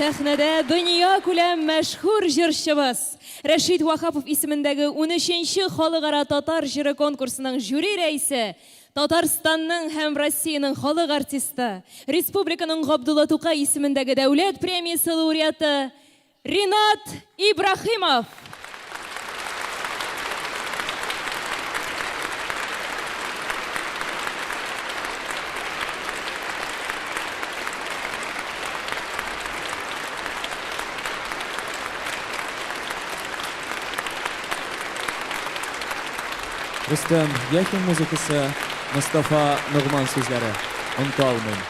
сәхнәдә дөнья күләм мәшһүр җырчыбыз Рәшид Вахапов исемендәге 13-нче халыкара татар җыры конкурсының жюри рәисе, Татарстанның һәм Россиянең халык артисты, республиканың Габдулла Тукай исемендәге дәүләт премиясе лауреаты Ринат Ибрахимов. Рөстәм Яхин музыкасы, Мустафа Нугман сүзләре. Оныта алмыйм.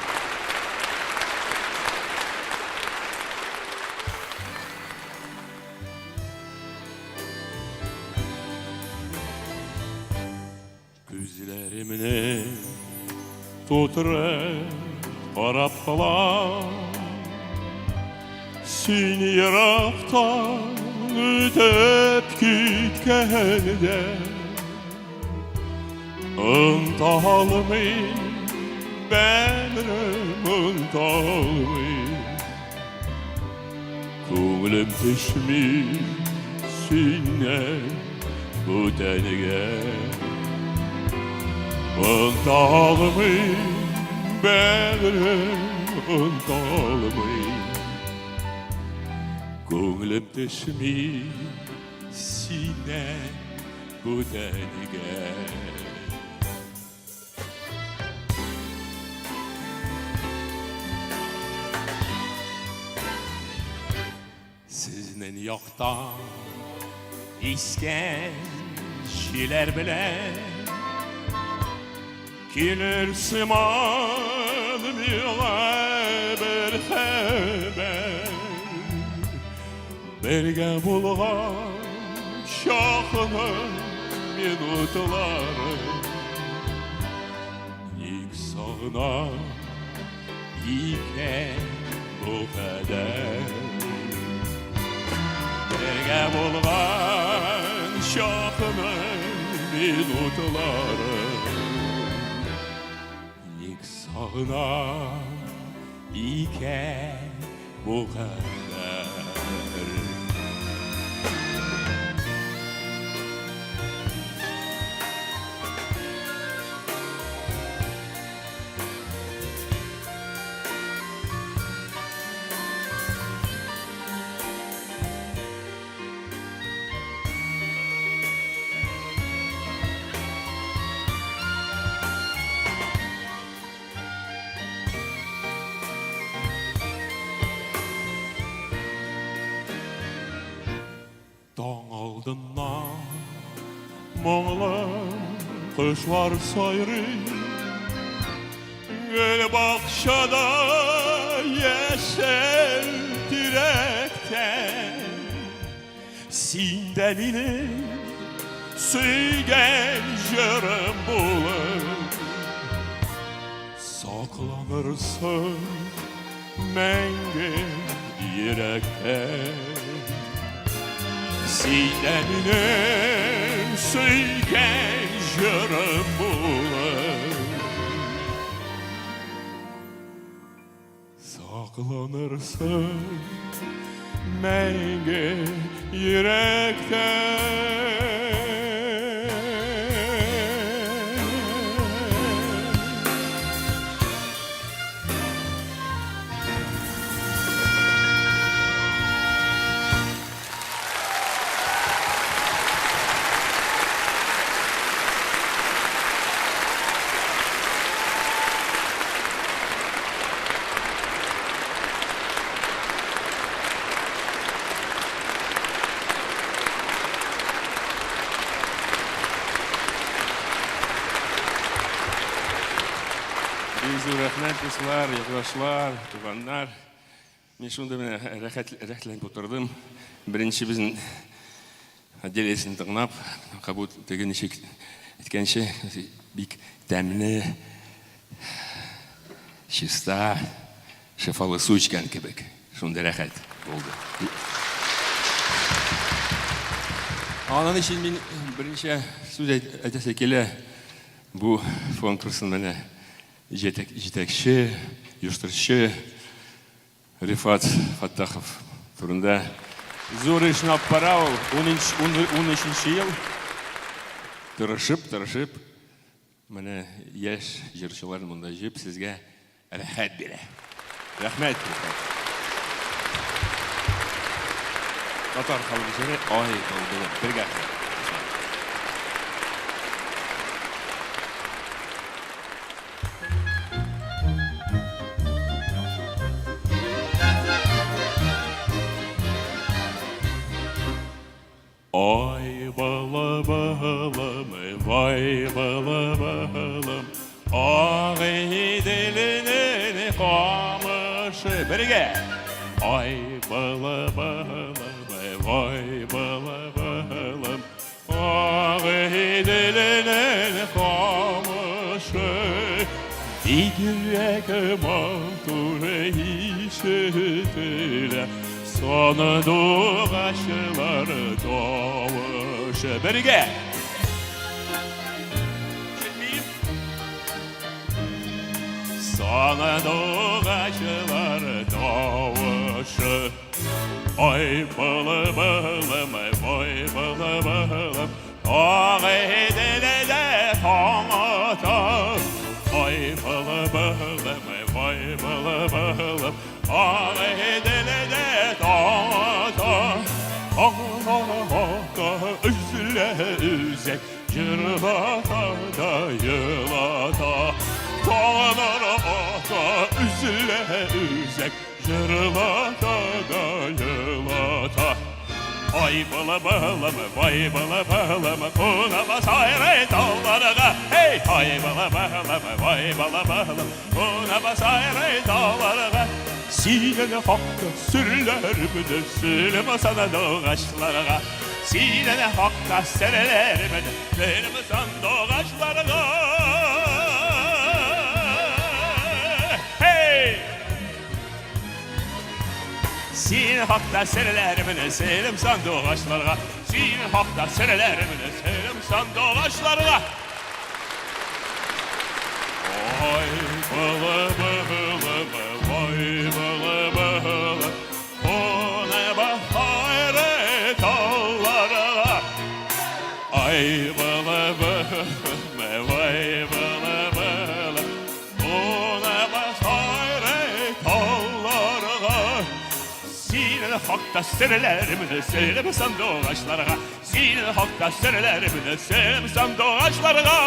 Күзләремне тутырып карап кала, син ерактан үтеп киткәндә, unuta алмыйм, бәгърем unuta алмыйм. Күңелем төшми синнән бүтәнгә, unuta алмыйм, бәгърем unuta алмыйм. Күңелем төшми синнән бүтәнгә. Сезнең яктан искән җилләр белән килер сыман миңа бер хәбәр. Бергә булган чакның минутлары ник сагынам икән бу кадәр. Бергә булган чакның минутлары ник сагынам икән бу кадәр. Таң алдыннан моңлы кошлар сайрый, гөл бакчада яшел тирәктә. Син дә минем сөйгән җырым булып сакланырсың мәңге йөрәктә. Син дә минем сөйгән җырым булып сакланырсың мәңге йөрәктә. Бизу рәхмәт дуслар, якташлар, туганнар. Мин шунда менә рәхәтләнеп утырдым. Беренче безнең отделесен тыңлап, кабут теге ничек әйткәнчә, бик тәмле, чиста, шифалы су ичкән кебек. Шунда рәхәт булды. Аның өчен мин беренче сүз әйтәсе килә. Бу конкурсның менә жетекче, оештыручы Рифат Фаттахов турында. Зор ишін алып бара ол 13 ел. Тырышып, міне еш жыршылар мұнда жеп сізге рахат бере. Рахмет. Татар халық жері ай болды. Бірге. Ай бала балам, вай бала балам, ағай делінен қамышы бірге. Ай бала балам, вай бала балам, ағай делінен қамышы. Игілігі малтуры ишітілі, соны доғашылар дауышы бірге. Соны доғашылар дауышы. Ай бала балам, ай бала балам, ағай деледе таңата. Ай бала балам, ай бала балам, ағай деледе таңата. Ағата үзіле үзек, жырлата да йылата. Tağlar ata üzüle üzek, jırlata da yılata. Ay bala balam, vay bala balam, kuna basayre dağlarına. Hey, ay bala balam, vay bala balam, kuna basayre dağlarına. Sinene hakka sürülermede, söyleme sana doğaçlarına. Sinene hakka serelermede, söyleme sana doğaçlarına. Sin hakta serelermine selim sandığı ağaçlarına. Sin hakta serelermine selim sandığı ağaçlarına. Ay bala bala vay bala bala, o ne bahayret ağlarına. Ay bala bala vay bala bala, o ne bahayret ağlarına. Zine hakta serelerimi serim sandığı ağaçlarına. Zine hakta serelerimi serim sandığı ağaçlarına.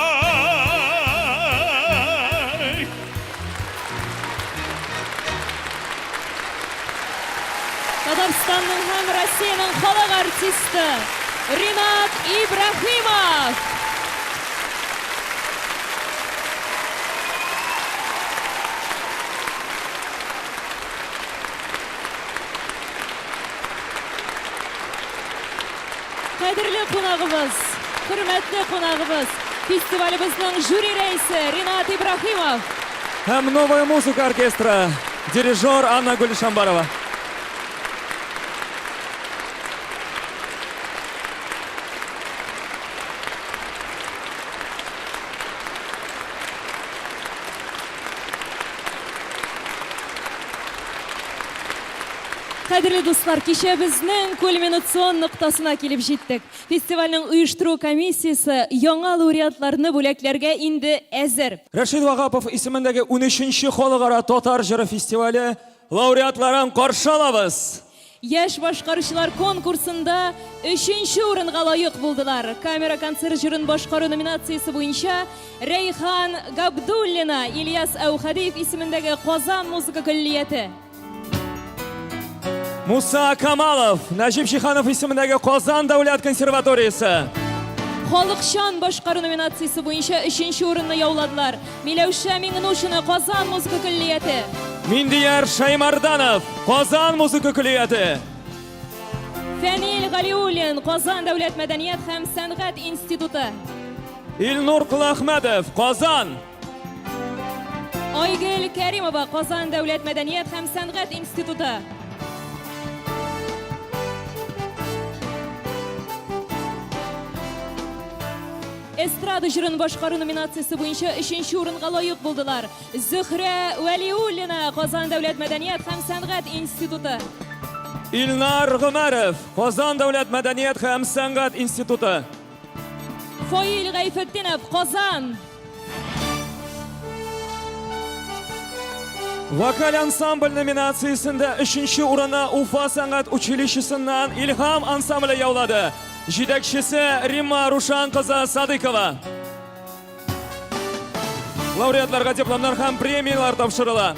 Татарстанның һәм Россияның халық артисты Ринат Ибрахимов. Қадірлі қонағымыз, құрметті қонағымыз, фестиваліміздің жюри рәйсі Ринат Ибрахимов. Һәм новая музыка оркестра, дирижер Анна Гульшамбарова. Қадірлі достар, кеше біздің кульминацион нұқтасына келіп жеттік. Фестивальның ұйыштыру комиссиясы яңа лауреатларны бүләкләргә инде әзір. Рашид Вағапов исемендәге 13-ші халыкара татар җыры фестивале лауреатларын каршы алабыз. Яшь башкаручылар конкурсында 3-нче урынга лайык булдылар. Камера концерт җырын башкару номинациясе буенча Рейхан Габдуллина, Ильяс Аухадиев исемендәге Казан музыка коллегияте. Муса Камалов, Нәҗип Шиханов исемендәге Казан дәүләт консерваториясе. Халыкчан башкару номинациясе буенча 3-нче урынны яуладылар. Миләүшә Миңнушина, Казан музыка коллегияте. Миндияр Шаймарданов, Казан музыка коллегияте. Фәнил Галиуллин, Казан дәүләт мәдәният һәм сәнгать институты. Илнур Кылахмәдов, Казан. Айгөл Кәримова, Казан дәүләт мәдәният һәм сәнгать институты. Эстрада жырын башкаруу номинациясы боюнча 3-нче орынга лайык булдылар. Зөһрә Вәлиуллина, Казан дәүләт мәдәният һәм сәнгать институты. Илнар Гомәров, Казан дәүләт мәдәният һәм сәнгать институты. Фаил Гайфетдинов, Казан. Вокаль ансамбль номинациясында 3-нче урынны Уфа сәнгать училищесыннан Илһам ансамбле яулады. Җитәкчесе Римма Рушан кызы Садыкова. Лауреатларга дипломнар һәм премиялар тапшырыла.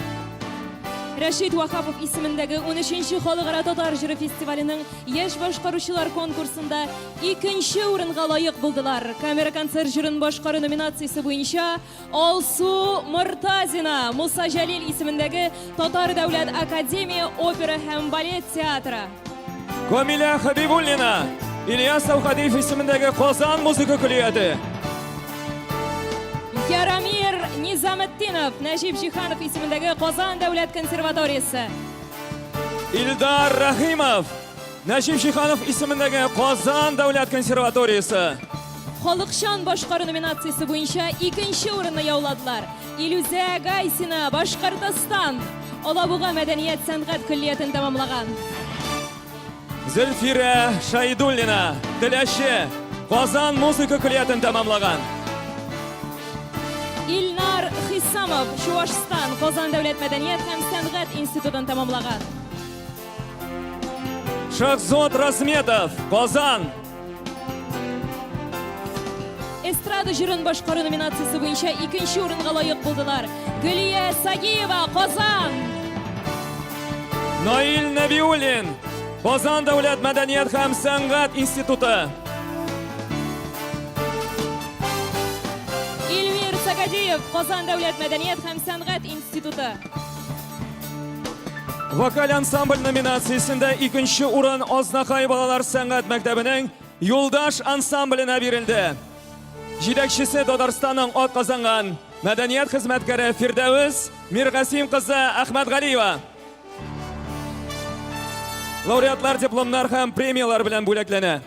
Рәшит Вахапов исемендәге 13-нче Халыкара татар җыры фестиваленең яшь башкаручылар конкурсында 2-нче урынга лайык булдылар. Камера концерт җырын башкару номинациясе буенча Алсу Мортазина, Муса Җәлил исемендәге Татар дәүләт академия опера һәм балет театры. Камиля Хабибуллина, Ильяс Саухадиев исемендәге Казан музыка күллияте. Ярамир Низаметдинов, Нәҗип Җиһанов исемендәге Казан дәүләт консерваториясе. Илдар Рахимов, Нәҗип Җиһанов исемендәге Казан дәүләт консерваториясе. Халыкчан башкару номинациясе буенча 2-нче урынны яуладылар. Илүзә Гайсина, Башкортстан, Алабуга мәдәният сәнгать күллиятен тәмамлаган. Зөлфирә Шайдуллина, Теләче, Казан музыка күллиятен тәмамлаган. Илнар Хисамов, Чувашстан, Казан дәүләт мәдәният һәм сәнгать институтын тәмамлаган. Шахзод Разметов, Казан. Эстрада җырын башкару номинациясе буенча 2-нче урынга лайык булдылар. Гөлия Сагиева, Казан. Наил Нәбиуллин, Казан дәүләт мәдәният һәм сәнгать институты. Илвир Сагадиев, Казан дәүләт мәдәният һәм сәнгать институты. Вокаль ансамбль номинациясында 2-нче урын Азнакай балалар сәнгать мәктәбенең Юлдаш ансамбленә бирелде. Җитәкчесе Татарстанның атказанган мәдәният хезмәткәре Фирдәвес Миргасим кызы Әхмәтгалиева. Лауреатлар дипломнар һәм премиялар белән бүләкләнә.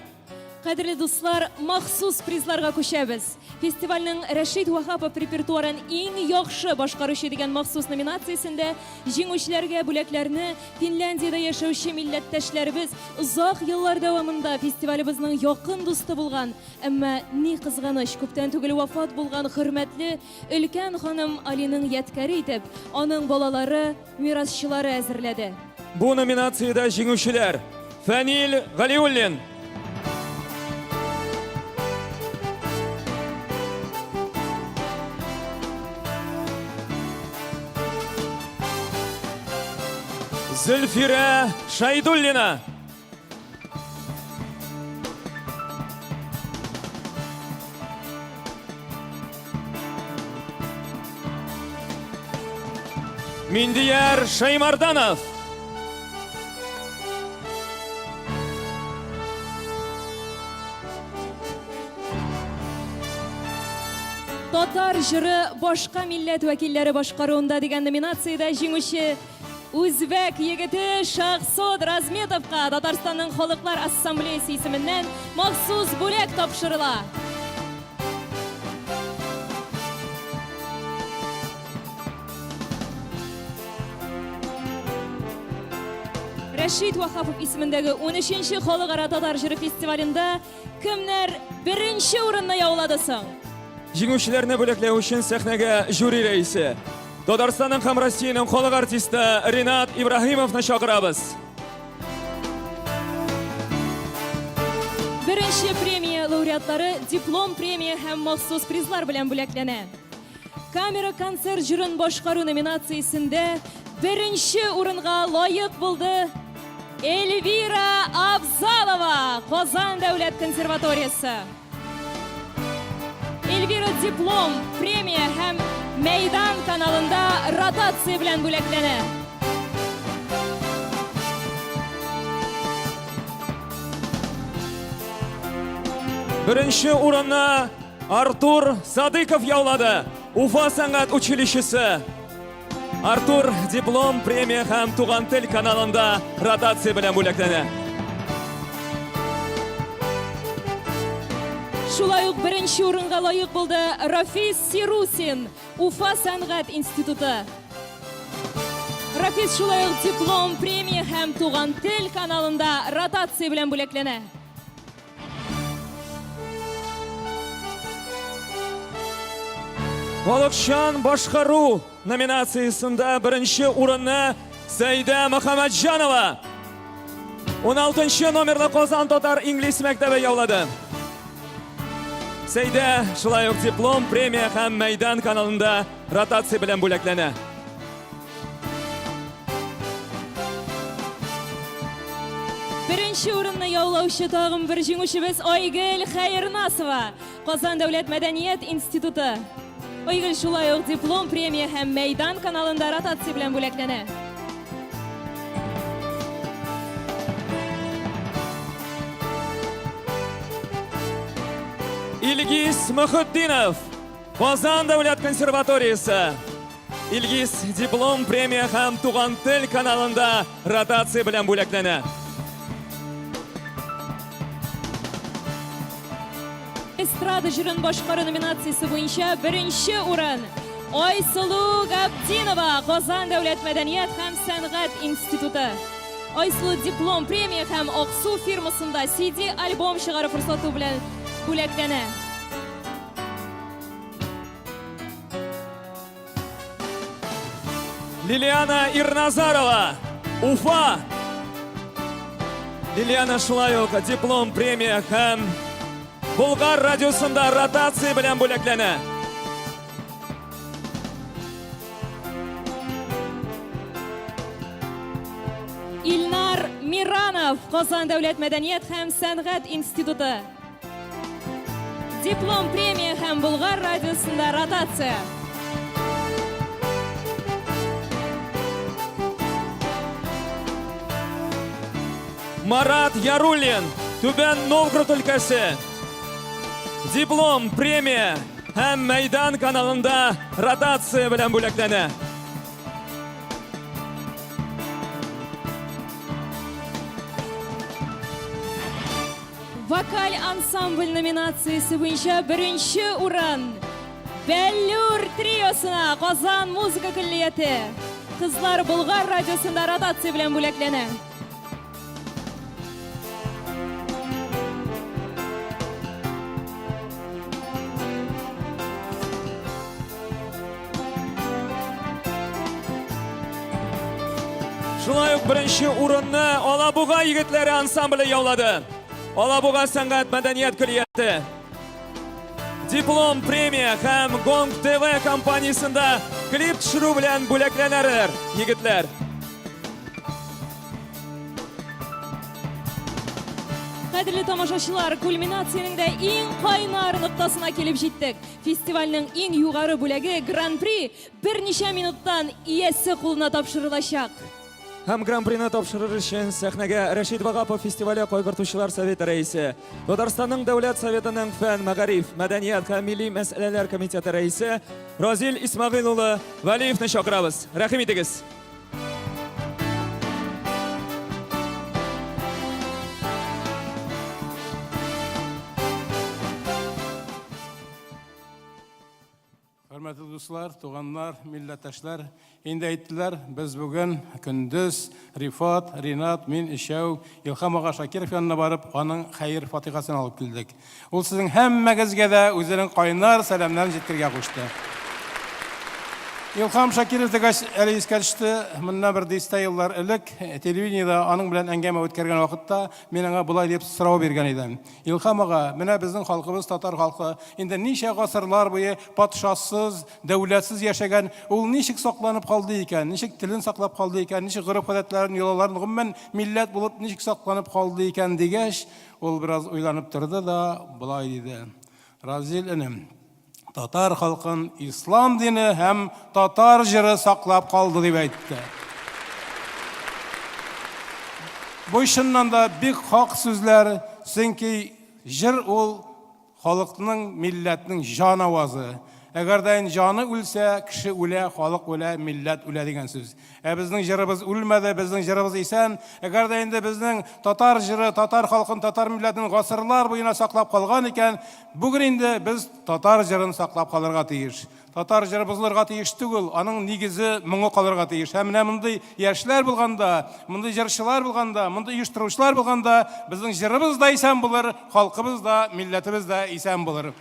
Кадерле дуслар, махсус призларга күчәбез. Фестивальнең Рәшит Вахапов репертуарын иң яхшы башкаручы дигән махсус номинациясендә җиңүчеләргә бүләкләрне Финляндиядә яшәүче милләттәшләребез озак еллар дәвамында фестивалебезнең якын дусты булган, әмма ни кызганыч, күптән түгел вафат булган хөрмәтле өлкән ханым Алиның ядкәре итеп, аның балалары, мирасчылары әзерләде. Бу номинациядә җиңүчеләр: Фәнил Галиуллин, Зөлфирә Шайдуллина, Миндияр Шаймарданов, Татар җыры башка милләт вәкилләре башкаруында дигән номинациядә җиңүче Үзбәк егете Шахзод Разметовка Татарстанның халыклар ассамблеясе исеменнән махсус бүләк тапшырыла. Рәшит Вахапов исемендәге 13-нче Халыкара татар җыры фестивалендә кемнәр 1-нче урынны яулады соң? җиңүчеләрне бүләкләү өчен сәхнәгә жюри рәисе, Татарстанның һәм Россиянең халык артисты Ринат Ибраһимовны чакырабыз. Беренче премия лауреатлары диплом премия һәм махсус призлар белән бүләкләнә. Камера концерт җырын башкару номинациясендә 1-нче урынга лайык булды Эльвира Абзалова, Казан дәүләт консерваториясе. Эльвира диплом, премия һәм Мәйдан каналында ротация белән бүләкләнә. Беренче урынны Артур Садыков яулады, Уфа сәнгать училищесі. Артур диплом, премия һәм туган тел каналында ротация белән бүләкләнә. Шулай ук беренче урынга лайык булды Рафис Сирусин, Уфа сәнгать институты. Рафис шулай ук диплом, премия һәм туган тел каналында ротация белән бүләкләнә. Халыкчан башкару номинациясында беренче урынны Сәйдә Мөхәммәтҗанова 16 номерлы Казан татар инглиз мәктәбе яулады. Сәйдә шулай ук диплом, премия һәм мәйдан каналында ротация белән бүләкләнә. Беренче урынны яулаучы тагын бер җиңүчебез Айгөл Хәернасова, Казан дәүләт мәдәният институты. Айгөл шулай ук диплом, премия һәм мәйдан каналында ротация белән бүләкләнә. Илгиз Мөхетдинов, Казан дәүләт консерваториясы. Илгиз диплом, премия һәм туган тел каналында ротация белән бүләкләнә. Эстрада җырын башкару номинациясе буенча беренче урын Айсылу Габдинова, Казан дәүләт мәдәният һәм сәнгать институты. Айсылу диплом, премия һәм Аксу фирмасында CD альбом чыгару форсаты белән бүләкләнә. Лилиана Ирназарова, Уфа. Лилиана шулай ук диплом, премия һәм Булгар радиосында ротация белән бүләкләнә. Илнар Миранов, Казан дәүләт мәдәният һәм сәнгать институты. Диплом, премия һәм Булгар радиосында ротация. Марат Яруллин, Түбән Новгород өлкәсе. Диплом, премия һәм мәйдан каналында ротация белән бүләкләнә. Вокаль ансамбль номинациясе буенча беренче урын Бәллүр триосына, Казан музыка көллияте. Кызлар Булгар радиосында ротация белән бүләкләнә. Шулай ук беренче урынны Алабуга егетләре ансамбле яулады. Алабуга сәнгать мәдәният көллияте. Диплом, премия һәм Гонг ТВ компаниясында клип төшерү белән бүләкләнәләр егетләр. Кадерле тамашачылар, кульминациянең дә иң кайнар ноктасына килеп җиттек. Фестивальнең иң югары бүләге Гран-при берничә минуттан иясе кулына тапшырылачак. Һәм Гран-прины тапшырыр өчен сәхнәгә Рәшит Вагапов фестивале кайгыртучылар советы рәисе, Татарстанның дәүләт советының фән, мәгариф, мәдәният һәм милли мәсьәләләр комитеты рәисе Разил Исмагыйль улы Вәлиевне чакырабыз. Рәхим итегез. Hörmətli dostlar, туганнар, милләттәшләр, инде әйттеләр, без бүген көндез Рифат, Ринат, мин ишәү Илһам ага Шакиров янына барып, аның хәйр фатихасын алып килдек. Ул сезнең һәммәгезгә дә үзенең кайнар сәламнарын җиткергә кушты. Илһам Шакиров дигәч, әле искә төште, моннан бер дистә еллар элек телевидениедә аның белән әңгәмә үткәргән вакытта мин аңа булай дип сорау биргән идем. Илһам ага, менә безнең халкыбыз, татар халкы, инде ничә гасырлар буе патшасыз, дәүләтсез яшәгән, ул ничек сакланып калды икән, ничек телен саклап калды икән, ничек гореф-гадәтләрен, йолаларын гомумән милләт булып ничек сакланып калды икән дигәч, ул бераз уйланып торды да булай диде. Разил энем, татар халкын ислам дине һәм татар җыры саклап калды дип әйтте. Бу чыннан да бик хак сүзләр, чөнки җыр ул халыкның, милләтнең җан авазы. Әгәр дә җаны үлсә, кеше үлә, халык үлә, милләт үлә дигән сүз. Безнең җырыбыз үлмәде, безнең җырыбыз исән. Әгәр дә инде безнең татар җыры, татар халкын, татар милләтен гасырлар буена саклап калган икән, бүген инде без татар җырын саклап калырга тиеш. Татар җыры бозылырга тиеш түгел, аның нигезе моңы калырга тиеш. Һәм менә мондый яшьләр булганда, мондый җырчылар булганда, мондый оештыручылар булганда, безнең җырыбыз да исән булыр, халкыбыз да, милләтебез дә исән булыр.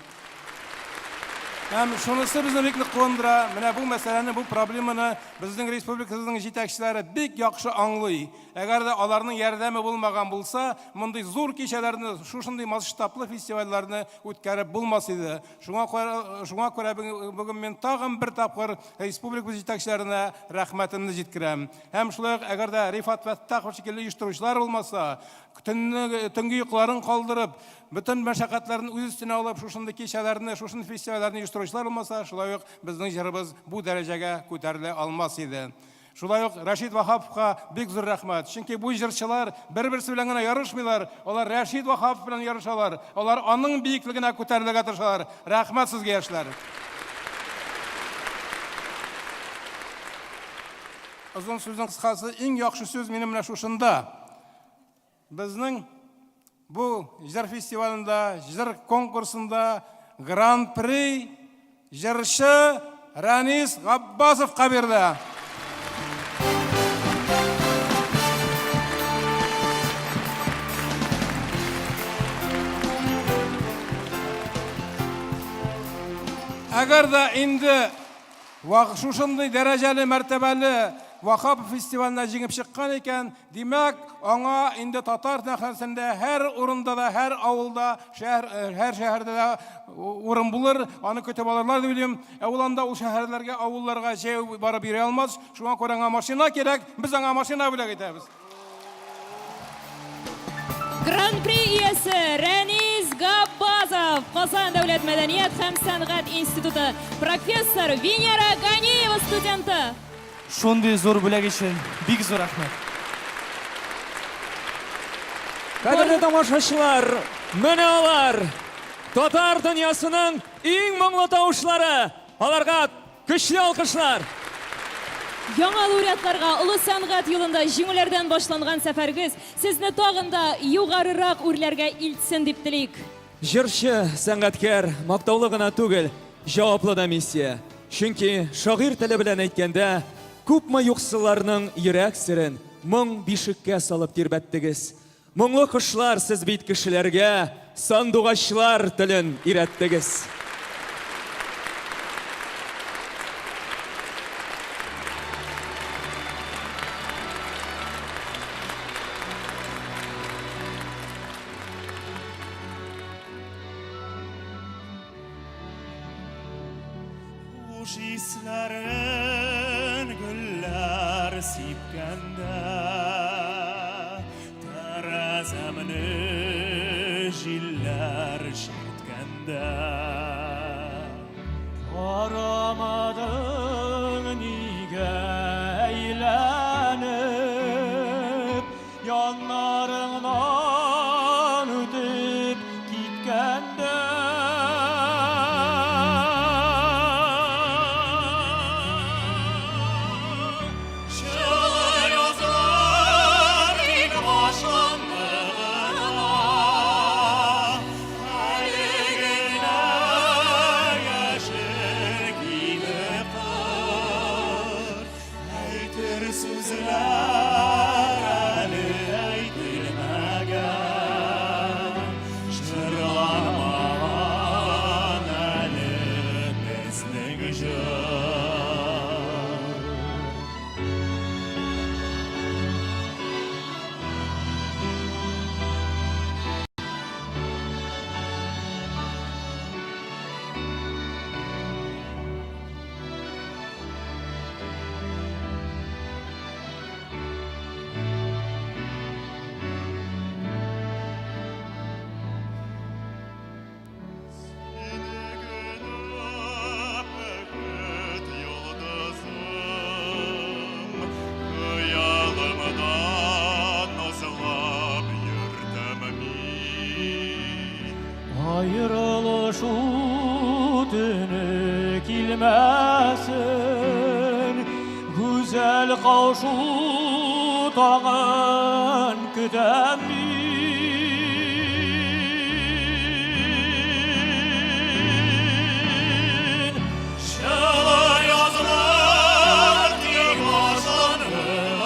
Һәм шунысы безне бик нык куандыра. Менә бу мәсьәләне, бу проблеманы безнең республикабызның җитәкчеләре бик яхшы аңлый. Әгәр дә аларның ярдәме булмаган булса, мондый зур кичәләрне, шушындый масштаблы фестивальләрне үткәреп булмас иде. Шуңа күрә бүген мин тагын бер тапкыр республикабыз җитәкчеләренә рәхмәтемне җиткерәм. Һәм шулай ук әгәр дә Рифат Фәттахов шикелле оештыручылар булмаса, төнге йокларын калдырып, бөтен мәшәкатьләрне үз өстенә алып, шушындый кичәләрне, шушындый фестивальләрне оештыручылар булмаса, шулай ук безнең җырыбыз бу дәрәҗәгә күтәрелә алмас иде. Шулай ук Рәшит Вахаповка бик зур рәхмәт. Чөнки бу җырчылар бер-берсе белән генә ярышмыйлар, алар Рәшит Вахапов белән ярышалар. Алар аның биеклегенә күтәрелергә тырышалар. Рәхмәт сезгә, яшьләр. Озын сүзнең кыскасы, иң яхшы сүз минем менә шушында. Безнең бу җыр фестивалында, җыр конкурсында Гран-при җырчы Рәнис Габбасовка бирде. Әгәр дә инде шушындый дәрәҗәле, мәртәбәле Вахапов фестивалына җиңеп чыккан икән, димәк, аңа инде татар нәһәсендә һәр урында да, һәр авылда, һәр шәһәрдә дә урын булыр, аны көтеп алырлар дип уйлыйм. Ул анда ул шәһәрләргә, авылларга җәй барып йөри алмас. Шуңа күрә аңа машина кирәк, без аңа машина бүләк итәбез. Гран-при иясе Рәнис Габбасов, Казан дәүләт мәдәният һәм сәнгать институты, профессор Венера Ганиева студенты. Шундый зур бүләк өчен бик зур рәхмәт. Кадерле тамашачылар, менә алар татар дөньясының иң моңлы тавышлары. Аларга көчле алкышлар. Яңа лауреатларга олы сәнгать юлында җиңүләрдән башланган сәфәргез сезне тагын да югарырак үрләргә илтсен дип телик. Җырчы, сәнгатькәр, мактаулы гына түгел, җаваплы да миссия. Чөнки шагыйрь теле белән әйткәндә, күпме юксылларның йөрәк серен моң бишеккә салып тирбәттегез. Моңлы кошлар, сез бит кешеләргә сандугачлар телен өйрәттегез. Хуш исләрен гөлләр сипкәндә, тәрәзәмне җилләр җиткәндә. Карамадың нигә әйләнеп, яннарыңнан үтеп киткәндә. Ел қаушу таңын күтем мен. Жылы язылар тек башанына,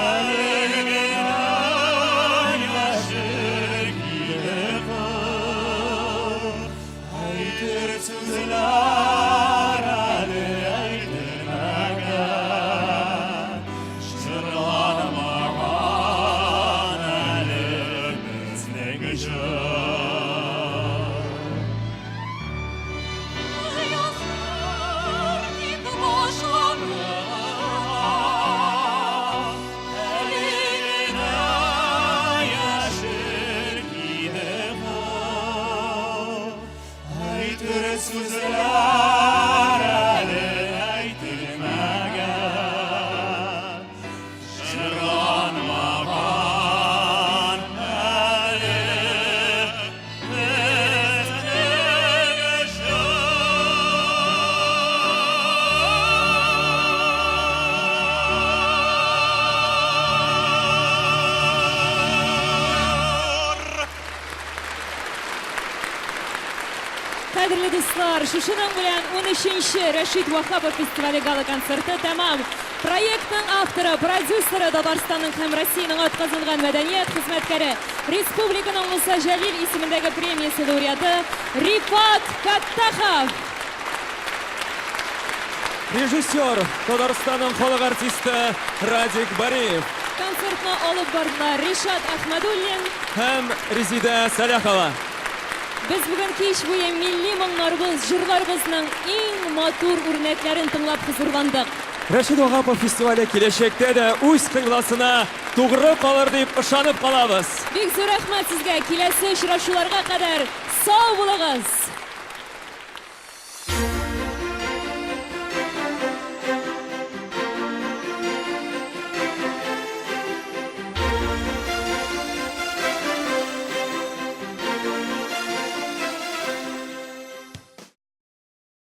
әлегіне яшір киді қыз. Әйтір сөзлер әлі әйтілмеген, жырланмаған әлі біздің жыр. Sözler әлі әйтілмеген, жырланмаған әлі біздің жыр. Қадірлі достар, шушының білән 13-ші Рәшид Вахапов фестивалі гала концерті тәмам. Проекттің авторы, продюсері Татарстанның һәм Россияның атқазынған мәдәниет хезмәткәре, республиканың Муса Жәлил исемендәге премиясы лауреаты Рифат Каттахов. Режиссер, Татарстанның халық артисті Радик Бариев Концертны алып бардылар Ришат Ахмадуллин. һәм Резида Саляхова. Біз бүгін кеш буе милли моңнарыбыз, жырларыбызның иң матур үрнәкләрен тыңлап хозурландык. Рәшид Вахапов фестивалі келешекте де үз кыйласына тугры калыр дип ышанып калабыз. Бик зур рәхмәт сезгә. Киләсе очрашуларга кадәр сау булыгыз.